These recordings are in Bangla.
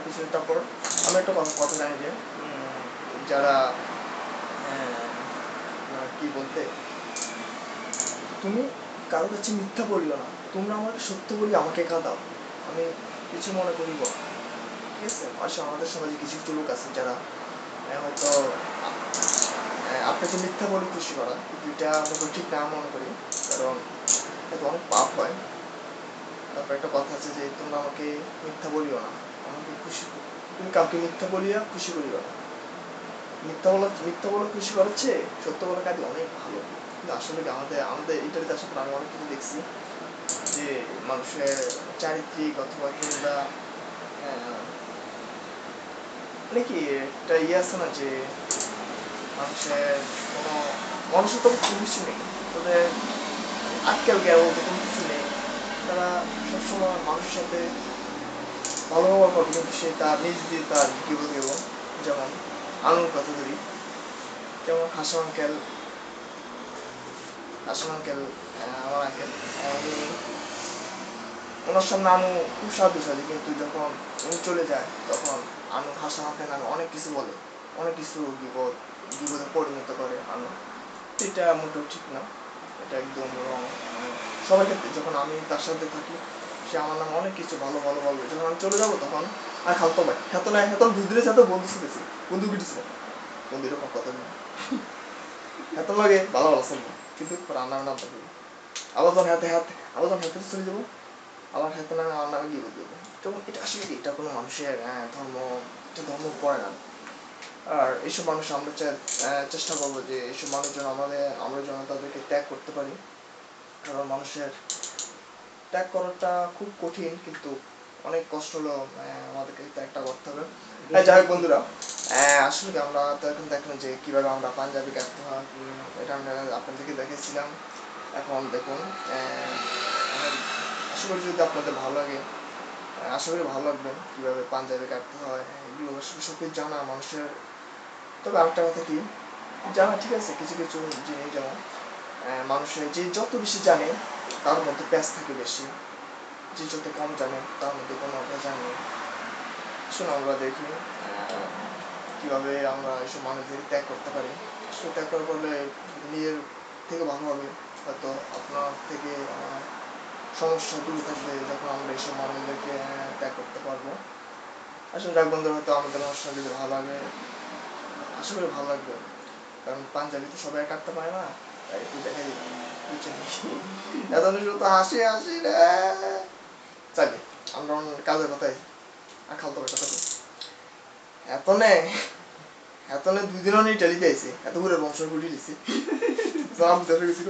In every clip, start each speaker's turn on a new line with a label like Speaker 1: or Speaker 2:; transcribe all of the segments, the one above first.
Speaker 1: পিছনে। তারপর আমি একটা কথা জানি যে যারা কি বলতে, তুমি কারো কাছে মিথ্যা বলিও না, তোমরা আমাকে সত্য বলি আমাকে কাঁদাও, আমি কিছু মনে করিব না, ঠিক আছে? আসলে আমাদের সমাজে কিছু কিছু লোক আছে যারা হয়তো আপনাকে মিথ্যা বলে খুশি করা, কিন্তু এটা মোটো ঠিক না মনে করি, কারণ এতে অনেক পাপ হয়। তারপর একটা কথা আছে যে তোমরা আমাকে মিথ্যা বলিও না, আমাকে খুশি, তুমি কাউকে মিথ্যা বলিয়া খুশি করিও না। মিথ্যা বলা খুশি করাচ্ছে সত্য বলা কাজে অনেক ভালো। কিন্তু আসলে কি আমাদের আমাদের ইটালিতে আসার পর আমি অনেক কিছু দেখছি যে মানুষের চারিত্রিক অথবা কিংবা মানে কি একটা আছে না যে মানুষের কোনো মনুষ্যত্ব কোনো কিছু নেই, তাদের আজকাল জ্ঞান বলতে কোনো কিছু নেই। তারা সবসময় মানুষের সাথে ভালো ব্যবহার করবে, কিন্তু সে তার নিজ দিয়ে তার কি বলবো, যেমন আলুর কথা ধরি, যেমন হাসান আঙ্কেল আমার আঙ্কেল, উনি ওনার সামনে আনু খুব সাধু সাধু, কিন্তু যখন উনি চলে যায় তখন আনু হাসান আঙ্কেল নামে অনেক কিছু বলে, অনেক কিছু বিপদে পরিণত করে আনু। এটা মোটেও ঠিক না, এটা একদম রং। সবার ক্ষেত্রে যখন আমি তার সাথে থাকি সে আমার নামে অনেক কিছু ভালো ভালো বলবে, যখন আমি চলে যাবো তখন আর খালতো ভাই হেত না হেত দুধের সাথে বন্ধু শুনেছি, বন্ধু কিটেছিল, বন্ধু এরকম কথা নেই, হেত লাগে ভালো ভালো চলবো, কিন্তু রান্না নাম থাকবে। আবার যখন আবার যখন হাতে চলে যাবো আবার হাতে নামে আমার নামে গিয়ে দেবো। তখন এটা আসলে কি, এটা কোনো মানুষের ধর্ম পড়ে না। আর এইসব মানুষ আমরা চেষ্টা করবো যে এইসব মানুষ যেন আমরা যেন তাদেরকে ত্যাগ করতে পারি, কারণ মানুষের ত্যাগ করাটা খুব কঠিন, কিন্তু অনেক কষ্ট হলো আমাদেরকে ত্যাগটা করতে হবে। যাই হোক বন্ধুরা, আসলে কি আমরা তো এখন দেখলাম যে কিভাবে আমরা পাঞ্জাবি কাটতে হয়, এটা আমরা আপনাদেরকে দেখেছিলাম। এখন দেখুন, আশা করি যদি আপনাদের ভালো লাগে, আশা করি ভালো লাগবে কীভাবে পাঞ্জাবি কাটতে হয়, এগুলো সব কিছু জানা মানুষের। তবে আরেকটা কথা কি, জানা ঠিক আছে কিছু কিছু জিনিস, যেমন মানুষের যে যত বেশি জানে তার মধ্যে প্যাঁচ থাকে বেশি, যে যত কম জানে তার মধ্যে কোনো ভেজাল নেই। আসলে আমরা দেখি কীভাবে আমরা এইসব মানুষদের ত্যাগ করতে পারি। আসলে ত্যাগ করার ফলে নিজের থেকে ভালো হবে, হয়তো আপনার থেকে আমার সমস্যা দূরে থাকবে যখন আমরা এইসব মানুষদেরকে ত্যাগ করতে পারবো। আসলে যাক বন্ধুরা, হয়তো আমাদের অনুষ্ঠান যদি ভালো লাগে, আশা করি ভালো লাগবে, কারণ পাঞ্জাবি তো সবাই কাটতে পারে না, তাই একটু দেখাই দিলাম, বুঝছেন নাকি? এত শুধু হাসি হাসি রে। চালি আমরা কাজের কথাই আর খালতো কথা কই, এতনে 2 দিনও নেই টেলিতে আইছে, এত করে বংশ গুটি দিছে, সব ধরে গেছিল,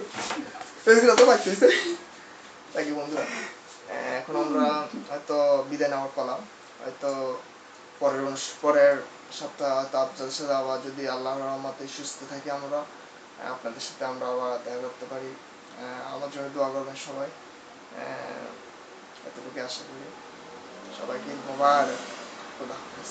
Speaker 1: এগুলো তো বাকি হয়েছে। তাই বন্ধুরা, এখন আমরা হয়তো বিদায় নেওয়ার পালা, হয়তো পরের সপ্তাহ আপনাদের সাথে আবার যদি আল্লাহর রহমতে সুস্থ থাকি আমরা, আপনাদের সাথে আমরা আবার দেখা করতে পারি। আমার জন্য দোয়া করবেন সবাই, এতটুকু আশা করি। সবাইকে মোবারক, খোদা হাফেজ।